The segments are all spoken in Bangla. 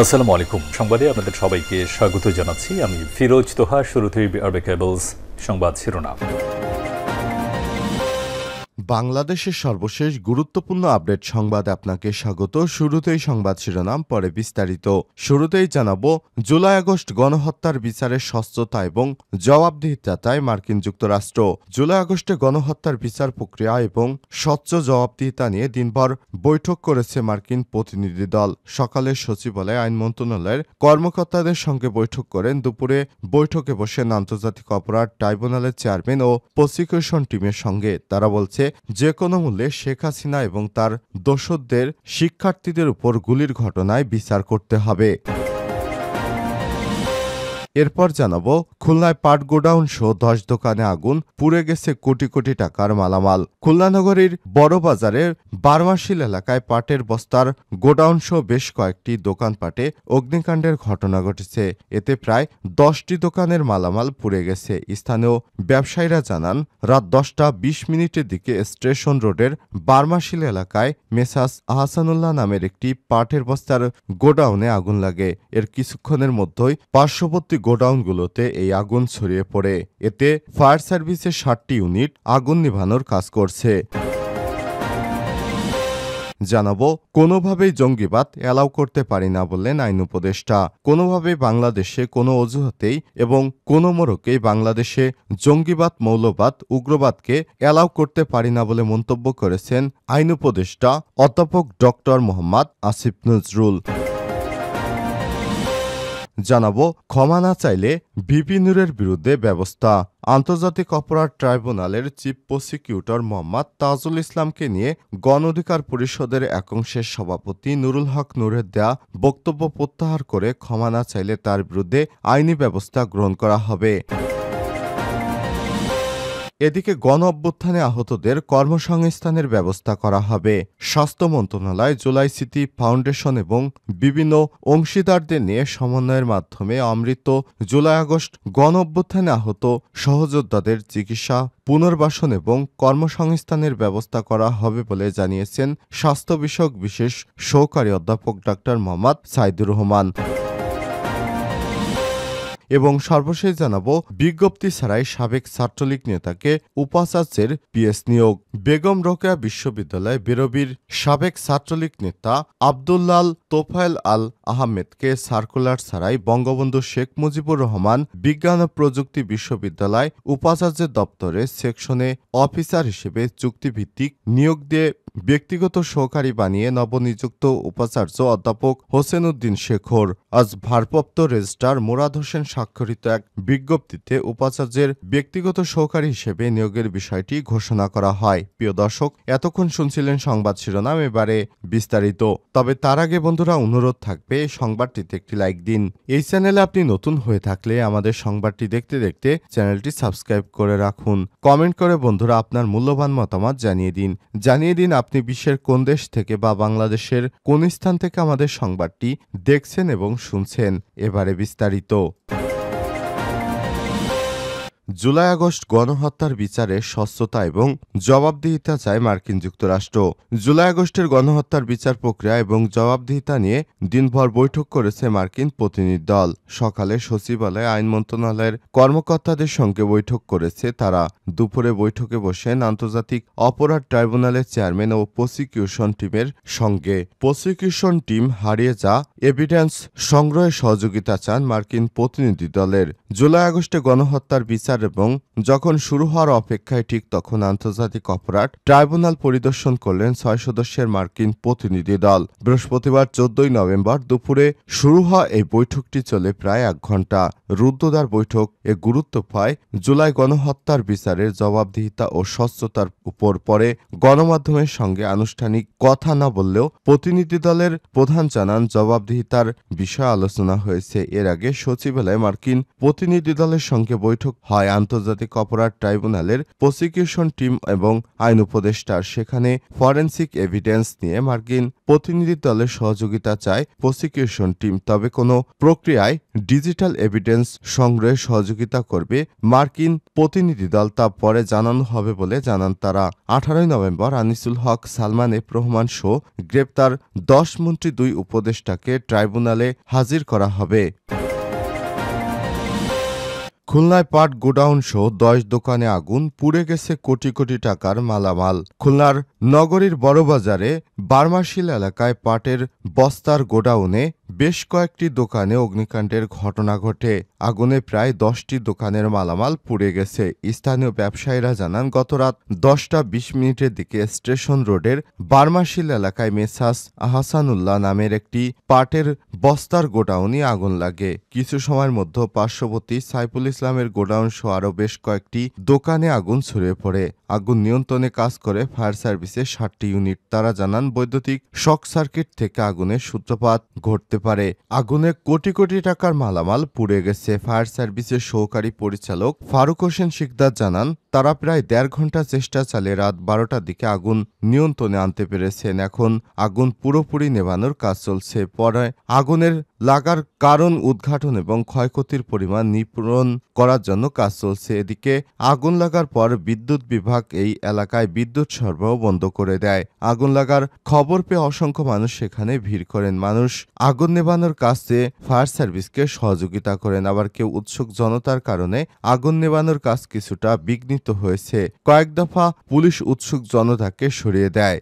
আসসালামু আলাইকুম। সংবাদে আপনাদের সবাইকে স্বাগত জানাচ্ছি। আমি ফিরোজ তোহা। শুরুতেই আরবে কেবলস সংবাদ শিরোনাম। বাংলাদেশের সর্বশেষ গুরুত্বপূর্ণ আপডেট সংবাদে আপনাকে স্বাগত। শুরুতেই সংবাদ শিরোনাম, পরে বিস্তারিত। শুরুতেই জানাবো, জুলাই আগস্ট গণহত্যার বিচারের স্বচ্ছতা এবং জবাবদিহিতা চায় মার্কিন যুক্তরাষ্ট্র। জুলাই আগস্টে গণহত্যার বিচার প্রক্রিয়া এবং স্বচ্ছ জবাবদিহিতা নিয়ে দিনভর বৈঠক করেছে মার্কিন প্রতিনিধি দল। সকালে সচিবালয়ে আইন মন্ত্রণালয়ের কর্মকর্তাদের সঙ্গে বৈঠক করেন। দুপুরে বৈঠকে বসেন আন্তর্জাতিক অপরাধ ট্রাইব্যুনালের চেয়ারম্যান ও প্রসিকিউশন টিমের সঙ্গে। তারা বলছে, যে কোনো মূল্যে শেখ হাসিনা এবং তার দোসরদের শিক্ষার্থীদের উপর গুলির ঘটনায় বিচার করতে হবে। এরপর জানাবো, খুলনায় পাট গোডাউন সহ 10 দোকানে আগুন, পুড়ে গেছে কোটি কোটি টাকার মালামাল। খুলনা নগরীর বড় বাজারে বারমাশিল এলাকায় পাটের বস্তার গোডাউন সহ বেশ কয়েকটি দোকানপাটে অগ্নিকাণ্ডের ঘটনা ঘটেছে। এতে প্রায় 10টি দোকানের মালামাল পুড়ে গেছে। স্থানীয় ব্যবসায়ীরা জানান, রাত 10:20 দিকে স্টেশন রোডের বারমাশিল এলাকায় মেসাস আহসানুল্লাহ নামের একটি পাটের বস্তার গোডাউনে আগুন লাগে। এর কিছুক্ষণের মধ্যেই পার্শ্ববর্তী গোডাউনগুলোতে এই আগুন ছড়িয়ে পড়ে। এতে ফায়ার সার্ভিসের 7টি ইউনিট আগুন নিভানোর কাজ করছে। জানাবো, কোনোভাবেই জঙ্গিবাদ এলাও করতে পারি না বললেন আইন উপদেষ্টা। কোনোভাবেই বাংলাদেশে কোনো অজুহাতেই এবং কোনো মোড়কেই বাংলাদেশে জঙ্গিবাদ, মৌলবাদ, উগ্রবাদকে এলাও করতে পারি না বলে মন্তব্য করেছেন আইন উপদেষ্টা অধ্যাপক ডক্টর মোহাম্মদ আসিফ নজরুল। জানাবো, ক্ষমা না চাইলে ভিপি নূরের বিরুদ্ধে ব্যবস্থা। আন্তর্জাতিক অপরাধ ট্রাইব্যুনালের চিফ প্রসিকিউটর মোহাম্মদ তাজুল ইসলামকে নিয়ে গণ অধিকার পরিষদের একাংশের সভাপতি নুরুল হক নূরের দেয়া বক্তব্য প্রত্যাহার করে ক্ষমা না চাইলে তার বিরুদ্ধে আইনি ব্যবস্থা গ্রহণ করা হবে। এদিকে গণ অভ্যুত্থানে আহতদের কর্মসংস্থানের ব্যবস্থা করা হবে। স্বাস্থ্য মন্ত্রণালয় জুলাই স্মৃতি ফাউন্ডেশন এবং বিভিন্ন অংশীদারদের নিয়ে সমন্বয়ের মাধ্যমে অমৃত জুলাই আগস্ট গণ অভ্যুত্থানে আহত সহযোদ্ধাদের চিকিৎসা, পুনর্বাসন এবং কর্মসংস্থানের ব্যবস্থা করা হবে বলে জানিয়েছেন স্বাস্থ্য বিষয়ক বিশেষ সহকারী অধ্যাপক ডাক্তার মোহাম্মদ সাইদুর রহমান। এবং সর্বশেষ জানাবো, বিজ্ঞপ্তি ছাড়াই সাবেক ছাত্রলীগ নেতাকে উপাচার্যের পিএস নিয়োগ। বেগম রোকেয়া বিশ্ববিদ্যালয় বিরবির সাবেক ছাত্রলীগ নেতা আব্দুল্লাল তোফায়েল আল আহমেদকে সার্কুলার ছাড়াই বঙ্গবন্ধু শেখ মুজিবুর রহমান বিজ্ঞান ও প্রযুক্তি বিশ্ববিদ্যালয় উপাচার্যের দপ্তরে সেকশনে অফিসার হিসেবে চুক্তিভিত্তিক নিয়োগ দিয়ে ব্যক্তিগত সহকারী বানিয়ে নবনিযুক্ত উপাচার্য অধ্যাপক হোসেন উদ্দিন শেখর আজ ভারপ্রাপ্ত রেজিস্ট্রার মুরাদ হোসেন স্বাক্ষরিত এক বিজ্ঞপ্তিতে উপাচার্যের ব্যক্তিগত সহকারী হিসেবে নিয়োগের বিষয়টি ঘোষণা করা হয়। প্রিয় দর্শক, এতক্ষণ শুনছিলেন সংবাদ শিরোনাম, এবারে বিস্তারিত। তবে তার আগে বন্ধুরা, অনুরোধ থাকবে সংবাদটিতে একটি লাইক দিন। এই চ্যানেলে আপনি নতুন হয়ে থাকলে আমাদের সংবাদটি দেখতে দেখতে চ্যানেলটি সাবস্ক্রাইব করে রাখুন। কমেন্ট করে বন্ধুরা আপনার মূল্যবান মতামত জানিয়ে দিন আপনি বিশ্বের কোন দেশ থেকে বা বাংলাদেশের কোন স্থান থেকে আমাদের সংবাদটি দেখছেন এবং শুনছেন। এবারে বিস্তারিত। জুলাই আগস্ট গণহত্যার বিচারে স্বচ্ছতা এবং জবাবদিহিতা চায় মার্কিন যুক্তরাষ্ট্র। জুলাই আগস্টের গণহত্যার বিচার প্রক্রিয়া এবং জবাবদিহিতা নিয়ে দিনভর বৈঠক করেছে মার্কিন প্রতিনিধি দল। সকালে সচিবালয়ে আইন মন্ত্রণালয়ের কর্মকর্তাদের সঙ্গে বৈঠক করেছে তারা। দুপুরে বৈঠকে বসেন আন্তর্জাতিক অপরাধ ট্রাইব্যুনালের চেয়ারম্যান ও প্রসিকিউশন টিমের সঙ্গে। প্রসিকিউশন টিম হারিয়ে যা এভিডেন্স সংগ্রহে সহযোগিতা চান মার্কিন প্রতিনিধি দলের। জুলাই আগস্টে গণহত্যার বিচার এবং যখন শুরু হওয়ার অপেক্ষায় ঠিক তখন আন্তর্জাতিক অপরাধ ট্রাইব্যুনাল পরিদর্শন করলেন 6 সদস্যের মার্কিন প্রতিনিধি দল। বৃহস্পতিবার 14 নভেম্বর দুপুরে শুরু হওয়া এই বৈঠকটি চলে প্রায় 1 ঘণ্টা। রুদ্ধদ্বার বৈঠক এ গুরুত্ব পায় জুলাই গণহত্যার বিচারের জবাবদিহিতা ও স্বচ্ছতার উপর। পরে গণমাধ্যমের সঙ্গে আনুষ্ঠানিক কথা না বললেও প্রতিনিধি দলের প্রধান জানান, জবাবদিহিতার বিষয়ে আলোচনা হয়েছে। এর আগে সচিবালয়ে মার্কিন প্রতিনিধি দলের সঙ্গে বৈঠক হয় আন্তর্জাতিক অপরাধ ট্রাইব্যুনালের প্রসিকিউশন টিম এবং আইন উপদেষ্টার। সেখানে ফরেনসিক এভিডেন্স নিয়ে মার্কিন প্রতিনিধি দলের সহযোগিতা চায় প্রসিকিউশন টিম। তবে কোনো প্রক্রিয়ায় ডিজিটাল এভিডেন্স সংগ্রহে সহযোগিতা করবে মার্কিন প্রতিনিধি দল, তা পরে জানানো হবে বলে জানান তারা। 18 নভেম্বর আনিসুল হক, সালমান এফ রহমান সহ গ্রেপ্তার 10 মন্ত্রী 2 উপদেষ্টাকে ট্রাইব্যুনালে হাজির করা হবে। খুলনায় পাট গোডাউন সহ 10 দোকানে আগুন, পুড়ে গেছে কোটি কোটি টাকার মালামাল। খুলনার নগরীর বড়বাজারে বার্মাশিল এলাকায় পাটের বস্তার গোডাউনে বেশ কয়েকটি দোকানে অগ্নিকাণ্ডের ঘটনা ঘটে। আগুনে প্রায় 10টি দোকানের মালামাল পুড়ে গেছে। স্থানীয় ব্যবসায়ীরা জানান, গত রাত 10টা 20 দিকে স্টেশন রোডের বার্মাশিল এলাকায় মেসাস আহসানুল্লাহ নামের একটি পাটের বস্তার গোডাউনে আগুন লাগে। কিছু সময়ের মধ্যে পার্শ্ববর্তী সাইফুল ইসলামের গোডাউন সহ আরও বেশ কয়েকটি দোকানে আগুন ছড়িয়ে পড়ে। আগুন নিয়ন্ত্রণে কাজ করে ফায়ার সার্ভিসের 7টি ইউনিট। তারা জানান, বৈদ্যুতিক শক সার্কিট থেকে আগুনের সূত্রপাত ঘটতে পারে। আগুনে কোটি কোটি টাকার মালামাল পুড়ে গেছে। ফায়ার সার্ভিসের সহকারী পরিচালক ফারুক হোসেন শিকদার জানান, তারা প্রায় 1.5 ঘন্টা চেষ্টা চালিয়ে রাত 12টার দিকে আগুন নিয়ন্ত্রণে আনতে পেরেছেন। এখন আগুন পুরোপুরি নেভানোর কাজ চলছে। পরে আগুনের লাগার কারণ উদ্ঘাটন এবং ক্ষয়ক্ষতির পরিমাণ নির্ণয় করার জন্য কাজ চলছে। এদিকে আগুন লাগার পর বিদ্যুৎ বিভাগ এই এলাকায় বিদ্যুৎ সরবরাহ বন্ধ করে দেয়। আগুন লাগার খবর পেয়ে অসংখ্য মানুষ সেখানে ভিড় করেন। মানুষ আগুন নেভানোর কাজে ফায়ার সার্ভিসকে সহযোগিতা করেন। আবার কেউ উৎসুক জনতার কারণে আগুন নেভানোর কাজ কিছুটা বিঘ্নিত হয়েছে। কয়েক দফা পুলিশ উৎসুক জনতাকে সরিয়ে দেয়।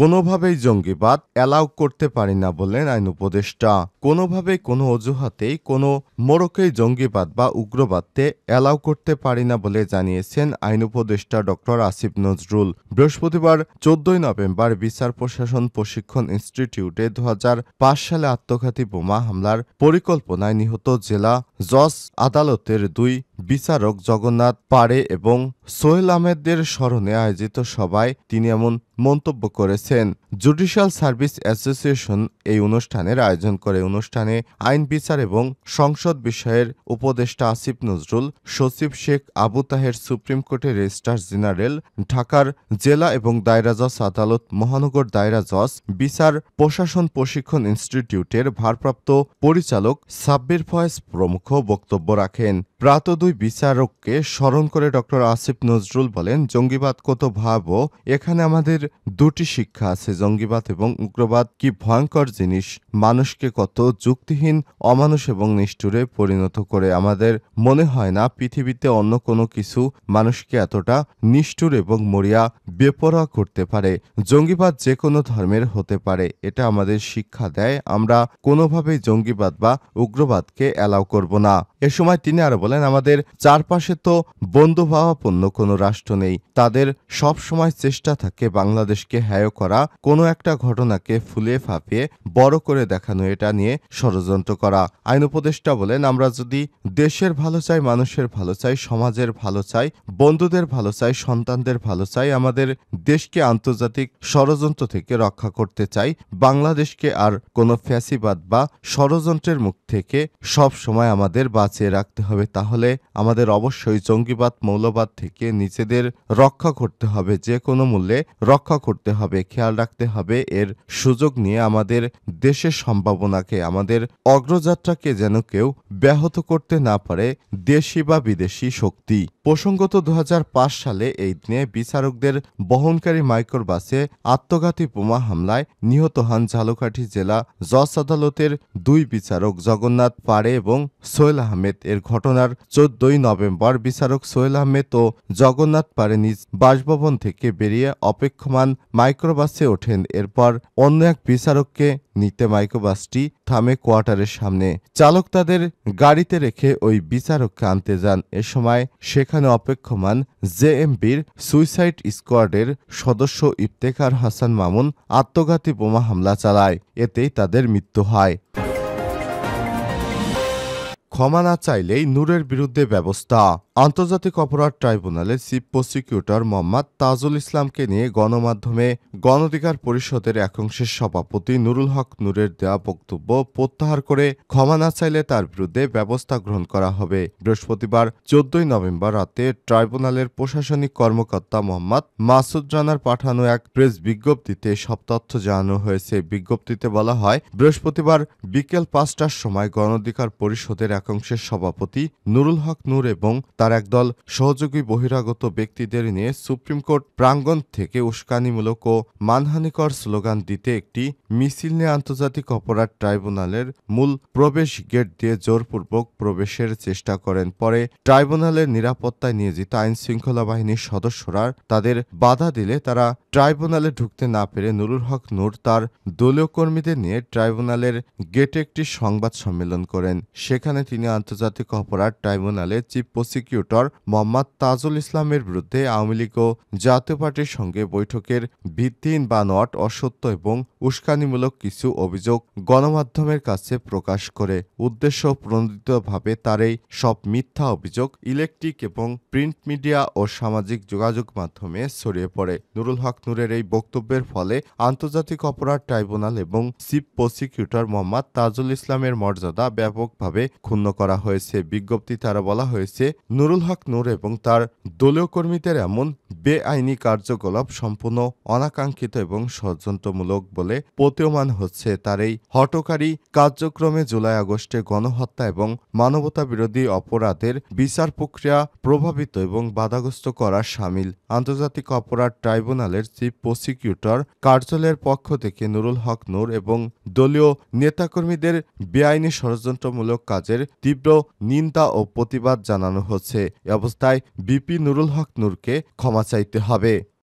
কোনোভাবেই জঙ্গিবাদ অ্যালাউ করতে পারি না বললেন আইন উপদেষ্টা। কোনোভাবেই কোনো অজুহাতেই কোনো মোড়কেই জঙ্গিবাদ বা উগ্রবাদকে অ্যালাউ করতে পারি না বলে জানিয়েছেন আইন উপদেষ্টা ড আসিফ নজরুল। বৃহস্পতিবার 14 নভেম্বর বিচার প্রশাসন প্রশিক্ষণ ইনস্টিটিউটে 2005 সালে আত্মঘাতী বোমা হামলার পরিকল্পনায় নিহত জেলা জজ আদালতের 2 বিচারক জগন্নাথ পাড়ে এবং সোহেল আহমেদের স্মরণে আয়োজিত সভায় তিনি এমন মন্তব্য করেছেন। জুডিশিয়াল সার্ভিস অ্যাসোসিয়েশন এই অনুষ্ঠানের আয়োজন করে। অনুষ্ঠানে আইন বিচার এবং সংসদ বিষয়ের উপদেষ্টা আসিফ নজরুল, সচিব শেখ আবু তাহের, সুপ্রিম কোর্টের রেজিস্ট্রার জেনারেল, ঢাকার জেলা এবং দায়রা জজ আদালত, মহানগর দায়রা জজ, বিচার প্রশাসন প্রশিক্ষণ ইনস্টিটিউটের ভারপ্রাপ্ত পরিচালক সাব্বির ফয়েজ প্রমুখ বক্তব্য রাখেন। প্রাত 2 বিচারককে স্মরণ করে ড আসিফ নজরুল বলেন, জঙ্গিবাদ কত ভয়াবহ, এখানে আমাদের 2টি শিক্ষা আছে। জঙ্গিবাদ এবং উগ্রবাদ কি ভয়ঙ্কর জিনিস, মানুষকে কত যুক্তিহীন, অমানুষ এবং নিষ্ঠুরে পরিণত করে। আমাদের মনে হয় না পৃথিবীতে অন্য কোনো কিছু মানুষকে এতটা নিষ্ঠুর এবং মরিয়া বেপরোয়া করতে পারে। জঙ্গিবাদ যে কোনো ধর্মের হতে পারে, এটা আমাদের শিক্ষা দেয়। আমরা কোনোভাবেই জঙ্গিবাদ বা উগ্রবাদকে অ্যালাউ করব না। এ সময় তিনি আরো বলেন, আমাদের চারপাশে তো বন্ধুভাবাপন্ন কোনো রাষ্ট্র নেই। তাদের সব সময় চেষ্টা থাকে বাংলাদেশকে হেয় করা, কোনো একটা ঘটনাকে ফুলিয়ে ফাঁপিয়ে বড় করে দেখানো, এটা নিয়ে ষড়যন্ত্র করা। আইন উপদেষ্টা বলেন, আমরা যদি দেশের ভালো চাই, মানুষের ভালো চাই, সমাজের ভালো চাই, বন্ধুদের ভালো চাই, সন্তানদের ভালো চাই, আমাদের দেশকে আন্তর্জাতিক ষড়যন্ত্র থেকে রক্ষা করতে চাই, বাংলাদেশকে আর কোনো ফ্যাসিবাদ বা ষড়যন্ত্রের মুখ থেকে সব সময় আমাদের বাঁচিয়ে রাখতে হবে, তাহলে আমাদের অবশ্যই জঙ্গিবাদ, মৌলবাদ থেকে নিজেদের রক্ষা করতে হবে, যে কোনো মূল্যে রক্ষা করতে হবে। খেয়াল রাখতে হবে এর সুযোগ নিয়ে আমাদের দেশের সম্ভাবনাকে, আমাদের অগ্রযাত্রাকে যেন কেউ ব্যাহত করতে না পারে দেশি বা বিদেশি শক্তি। প্রসঙ্গত 2005 সালে এই দিনে বিচারকদের বহনকারী মাইক্রোবাসে আত্মঘাতী বোমা হামলায় নিহত হন ঝালকাঠি জেলা জজ আদালতের 2 বিচারক জগন্নাথ পাড়ে এবং সোহেল আহমেদ। এর ঘটনার 14 নভেম্বর বিচারক সোহেল আহমেদ ও জগন্নাথ পাড়ে নিজ বাসভবন থেকে বেরিয়ে অপেক্ষমান মাইক্রোবাসে ওঠেন। এরপর অন্য এক বিচারককে নিতে মাইক্রোবাসটি থামে কোয়ার্টারের সামনে। চালক তাদের গাড়িতে রেখে ওই বিচারককে আনতে যান। এ সময় সেখানে অপেক্ষমান জেএমবির সুইসাইড স্কোয়াডের সদস্য ইফতেখার হাসান মামুন আত্মঘাতী বোমা হামলা চালায়। এতেই তাদের মৃত্যু হয়। ক্ষমা না চাইলেই নূরের বিরুদ্ধে ব্যবস্থা। আন্তর্জাতিক অপরাধ ট্রাইব্যুনালের চিফ প্রসিকিউটর মোহাম্মদ তাজুল ইসলামকে নিয়ে গণমাধ্যমে গণঅধিকার পরিষদের একাংশের সভাপতি নুরুল হক নূরের দেওয়া বক্তব্য প্রত্যাহার করে ক্ষমা না চাইলে তার বিরুদ্ধে ব্যবস্থা গ্রহণ করা হবে। বৃহস্পতিবার ১৪ নভেম্বর রাতে ট্রাইব্যুনালের প্রশাসনিক কর্মকর্তা মোহাম্মদ মাসুদ রানার পাঠানো এক প্রেস বিজ্ঞপ্তিতে সব তথ্য জানানো হয়েছে। বিজ্ঞপ্তিতে বলা হয়, বৃহস্পতিবার বিকেল ৫টার সময় গণঅধিকার পরিষদের একাংশের সভাপতি নুরুল হক নূর এবং তার একদল সহযোগী বহিরাগত ব্যক্তিদের নিয়ে সুপ্রিম কোর্ট প্রাঙ্গণ থেকে উস্কানিমূলক ও মানহানিকর স্লোগান দিতে একটি মিছিল নিয়ে আন্তর্জাতিক অপরাধ ট্রাইব্যুনালের মূল প্রবেশ গেট দিয়ে জোরপূর্বক প্রবেশের চেষ্টা করেন। পরে ট্রাইব্যুনালের নিরাপত্তায় নিয়োজিত আইনশৃঙ্খলা বাহিনীর সদস্যরা তাদের বাধা দিলে তারা ট্রাইব্যুনালে ঢুকতে না পেরে নুরুল হক নূর তার দলীয় কর্মীদের নিয়ে ট্রাইব্যুনালের গেটে একটি সংবাদ সম্মেলন করেন। সেখানে তিনি আন্তর্জাতিক অপরাধ ট্রাইব্যুনালের চিফ প্রসিকিউটর মোহাম্মদ তাজুল ইসলামের বিরুদ্ধে আওয়ামী লীগ ও জাতীয় পার্টির সঙ্গে বৈঠকের ভিত্তিহীন বানোয়াট, অসত্য এবং উস্কানিমূলক কিছু অভিযোগ গণমাধ্যমের কাছে প্রকাশ করে উদ্দেশ্য প্রণোদিতভাবে তার এই সব মিথ্যা অভিযোগ ইলেকট্রিক এবং প্রিন্ট মিডিয়া ও সামাজিক যোগাযোগ মাধ্যমে ছড়িয়ে পড়ে। নুরুল হক নূরের এই বক্তব্যের ফলে আন্তর্জাতিক অপরাধ ট্রাইব্যুনাল এবং চিফ প্রসিকিউটর মোহাম্মদ তাজুল ইসলামের মর্যাদা ব্যাপকভাবে ক্ষুণ্ণ করা হয়েছে। বিজ্ঞপ্তিতে আরও বলা হয়েছে, নুরুল হক নূর এবং তার দলীয় কর্মীদের এমন বেআইনি কার্যকলাপ সম্পূর্ণ অনাকাঙ্ক্ষিত এবং ষড়যন্ত্রমূলক বলে প্রতীয়মান হচ্ছে। তার এই হঠকারী কার্যক্রমে জুলাই আগস্টে গণহত্যা এবং মানবতা বিরোধী অপরাধের বিচার প্রক্রিয়া প্রভাবিত এবং বাধাগ্রস্ত করা শামিল। আন্তর্জাতিক অপরাধ ট্রাইব্যুনালের চিফ প্রসিকিউটর কার্যালয়ের পক্ষ থেকে নুরুল হক নূর এবং দলীয় নেতাকর্মীদের বেআইনি ষড়যন্ত্রমূলক কাজের তীব্র নিন্দা ও প্রতিবাদ জানানো হচ্ছে। এ অবস্থায় বিপি নুরুল হক নূরকে ক্ষমা চাইতে হবে।